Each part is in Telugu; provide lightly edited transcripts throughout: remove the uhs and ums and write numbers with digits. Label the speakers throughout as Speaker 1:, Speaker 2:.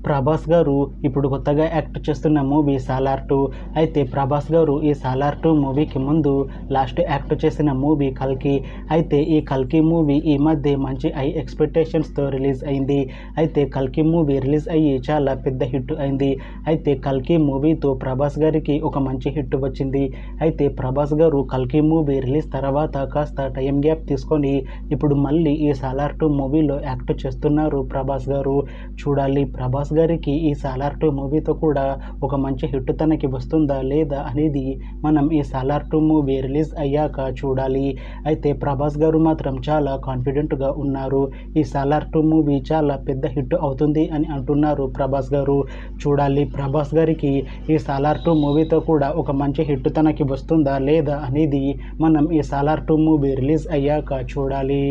Speaker 1: ప్రభాస్ గారు ఇప్పుడు కొత్తగా యాక్ట్ చేస్తున్న మూవీ సాలార్ 2. అయితే ప్రభాస్ గారు ఈ సాలార్ 2 మూవీకి ముందు లాస్ట్ యాక్ట్ చేసిన మూవీ కల్కి. అయితే ఈ కల్కి మూవీ ఈ మధ్య మంచి హై ఎక్స్పెక్టేషన్స్తో రిలీజ్ అయింది. అయితే కల్కి మూవీ రిలీజ్ అయ్యి చాలా పెద్ద హిట్ అయింది. అయితే కల్కి మూవీతో ప్రభాస్ గారికి ఒక మంచి హిట్ వచ్చింది. అయితే ప్రభాస్ గారు కల్కి మూవీ రిలీజ్ తర్వాత కాస్త టైం గ్యాప్ తీసుకొని ఇప్పుడు మళ్ళీ ఈ సాలార్ 2 మూవీలో యాక్ట్ చేస్తున్నారు ప్రభాస్ గారు. చూడాలి ప్రభాస్ గారికి ఈ సాలార్ 2 మూవీతో కూడా ఒక మంచి హిట్ తనకి వస్తుందా లేదా అనేది మనం ఈ సాలార్ 2 మూవీ రిలీజ్ అయ్యాక చూడాలి. అయితే ప్రభాస్ గారు మాత్రం చాలా కాన్ఫిడెంట్గా ఉన్నారు. ఈ సాలార్ 2 మూవీ చాలా పెద్ద హిట్ అవుతుంది అని అంటున్నారు ప్రభాస్ గారు. చూడాలి ప్రభాస్ గారికి ఈ సాలార్ 2 మూవీతో కూడా ఒక మంచి హిట్ తనకి వస్తుందా లేదా అనేది మనం ఈ సాలార్ 2 మూవీ రిలీజ్ అయ్యాక చూడాలి.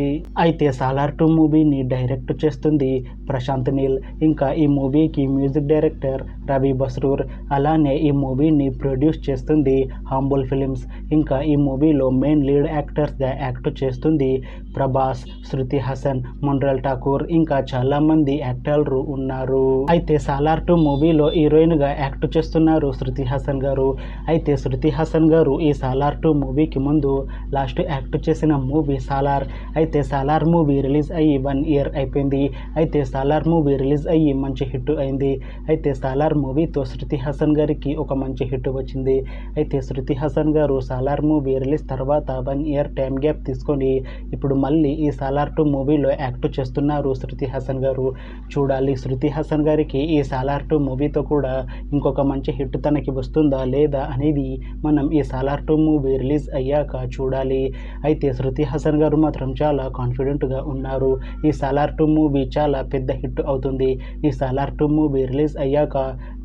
Speaker 1: అయితే సాలార్ 2 మూవీని డైరెక్ట్ చేస్తుంది ప్రశాంత్ నీల్. ఇంకా ఈ మూవీకి మ్యూజిక్ డైరెక్టర్ రవి బస్రూర్. అలానే ఈ మూవీని ప్రొడ్యూస్ చేస్తుంది హాంబుల్ ఫిలిమ్స్. ఇంకా ఈ మూవీలో మెయిన్ లీడ్ యాక్టర్స్గా యాక్ట్ చేస్తుంది ప్రభాస్, శృతి హాసన్, మొన్రల్ ఠాకూర్ ఇంకా చాలా మంది యాక్టర్లు ఉన్నారు. అయితే సాలార్ 2 మూవీలో హీరోయిన్గా యాక్ట్ చేస్తున్నారు శృతి హాసన్ గారు. అయితే శృతి హాసన్ గారు ఈ సాలార్ 2 మూవీకి ముందు లాస్ట్ యాక్ట్ చేసిన మూవీ సాలార్. అయితే సాలార్ మూవీ రిలీజ్ అయ్యి 1 ఇయర్ అయిపోయింది. అయితే సాలార్ మూవీ రిలీజ్ అయ్యి మంచి హిట్ అయింది. అయితే సాలార్ మూవీతో శృతి హాసన్ గారికి ఒక మంచి హిట్ వచ్చింది. అయితే శృతి హాసన్ గారు సాలార్ మూవీ రిలీజ్ తర్వాత 1 ఇయర్ టైం గ్యాప్ తీసుకొని ఇప్పుడు మళ్ళీ ఈ సాలార్ 2 మూవీలో యాక్ట్ చేస్తున్నారు శృతి హాసన్ గారు. చూడాలి శృతి హాసన్ గారికి ఈ సాలార్ 2 మూవీతో కూడా ఇంకొక మంచి హిట్ తనకి వస్తుందా లేదా అనేది మనం ఈ సాలార్ 2 మూవీ రిలీజ్ అయ్యాక చూడాలి. అయితే శృతి హాసన్ గారు మాత్రం చాలా కాన్ఫిడెంట్గా ఉన్నారు. ఈ సాలార్ 2 మూవీ చాలా పెద్ద హిట్ అవుతుంది. ఈ సాలార్ 2 మూవీ రిలీజ్ అయ్యాక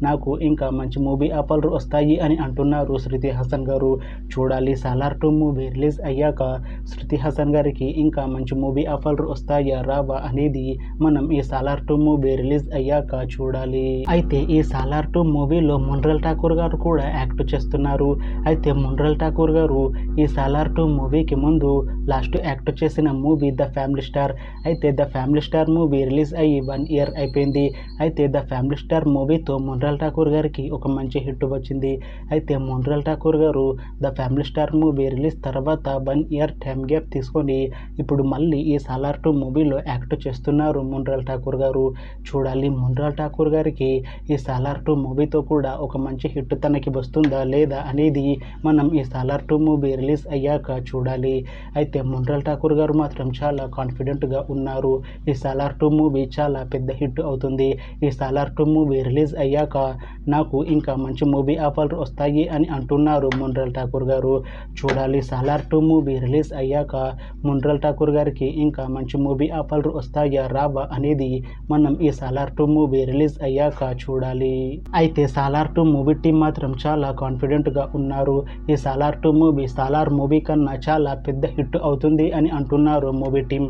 Speaker 1: నాకు ఇంకా మంచి మూవీ ఆఫర్లు వస్తాయి అని అంటున్నారు శృతి హాసన్ గారు. చూడాలి సాలార్ 2 మూవీ రిలీజ్ అయ్యాక శృతి హాసన్ గారికి ఇంకా మంచి మూవీ ఆఫర్లు వస్తాయా రావా అనేది మనం ఈ సాలార్ 2 మూవీ రిలీజ్ అయ్యాక చూడాలి. అయితే ఈ సాలార్ 2 మూవీలో మొన్రల్ ఠాకూర్ గారు కూడా యాక్ట్ చేస్తున్నారు. అయితే మొన్రల్ ఠాకూర్ గారు ఈ సాలార్ 2 మూవీకి ముందు లాస్ట్ యాక్ట్ చేసిన మూవీ ద ఫ్యామిలీ స్టార్. అయితే the family star movie release అయ్యి 1 ఇయర్ అయిపోయింది. అయితే ద ఫ్యామిలీ స్టార్ మూవీతో మొన్రల్ ఠాకూర్ గారికి ఒక మంచి హిట్ వచ్చింది. అయితే మొన్రల్ ఠాకూర్ గారు the family star movie release తర్వాత 1 ఇయర్ టైం గ్యాప్ తీసుకొని ఇప్పుడు మళ్ళీ ఈ సాలార్ 2 మూవీలో యాక్ట్ చేస్తున్నారు మొన్రల్ ఠాకూర్ గారు. చూడాలి మొన్రల్ ఠాకూర్ గారికి ఈ సాలార్ 2 మూవీతో కూడా ఒక మంచి హిట్ తనకి వస్తుందా లేదా అనేది మనం ఈ సాలార్ 2 మూవీ రిలీజ్ అయ్యాక చూడాలి. అయితే మొన్రల్ ఠాకూర్ గారు మాత్రం చాలా కాన్ఫిడెంట్గా ఉన్నారు. ఈ సాలార్ 2 మూవీ చాలా పెద్ద హిట్ అవుతుంది. ఈ సాలార్ 2 మూవీ రిలీజ్ అయ్యాక నాకు ఇంకా మంచి మూవీ ఆఫర్లు వస్తాయి అని అంటున్నారు మొన్రల్ ఠాకూర్ గారు. చూడాలి సాలార్ 2 మూవీ రిలీజ్ అయ్యాక మొన్రల్ ఠాకూర్ గారికి ఇంకా మంచి మూవీ ఆఫర్లు వస్తాయా రావా అనేది మనం ఈ సాలార్ 2 మూవీ రిలీజ్ అయ్యాక చూడాలి. అయితే సాలార్ 2 మూవీ టీం మాత్రం చాలా కాన్ఫిడెంట్గా ఉన్నారు. ఈ సాలార్ 2 మూవీ సాలార్ మూవీ కన్నా చాలా పెద్ద హిట్ అవుతుంది అని అంటున్నారు మూవీ టీం.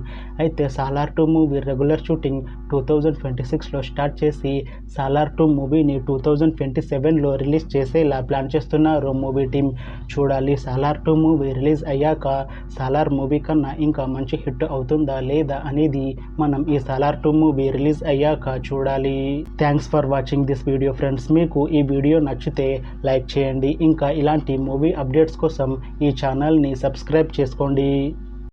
Speaker 1: అయితే సాలార్ 2 మూవీ రెగ్యులర్ షూటింగ్ 2026లో స్టార్ట్ చేసి సాలార్ 2 మూవీని 2027లో రిలీజ్ చేసేలా ప్లాన్ చేస్తున్నారు మూవీ టీం. చూడాలి సాలార్ 2 మూవీ రిలీజ్ అయ్యాక సాలార్ మూవీ కన్నా ఇంకా మంచి హిట్ అవుతుందా లేదా అనేది మనం ఈ సాలార్ 2 మూవీ రిలీజ్ అయ్యాక చూడాలి. Thanks for watching this video friends. మీకు ఈ వీడియో నచ్చితే లైక్ చేయండి. ఇంకా ఇలాంటి మూవీ అప్డేట్స్ కోసం ఈ ఛానల్ని సబ్స్క్రైబ్ చేసుకోండి.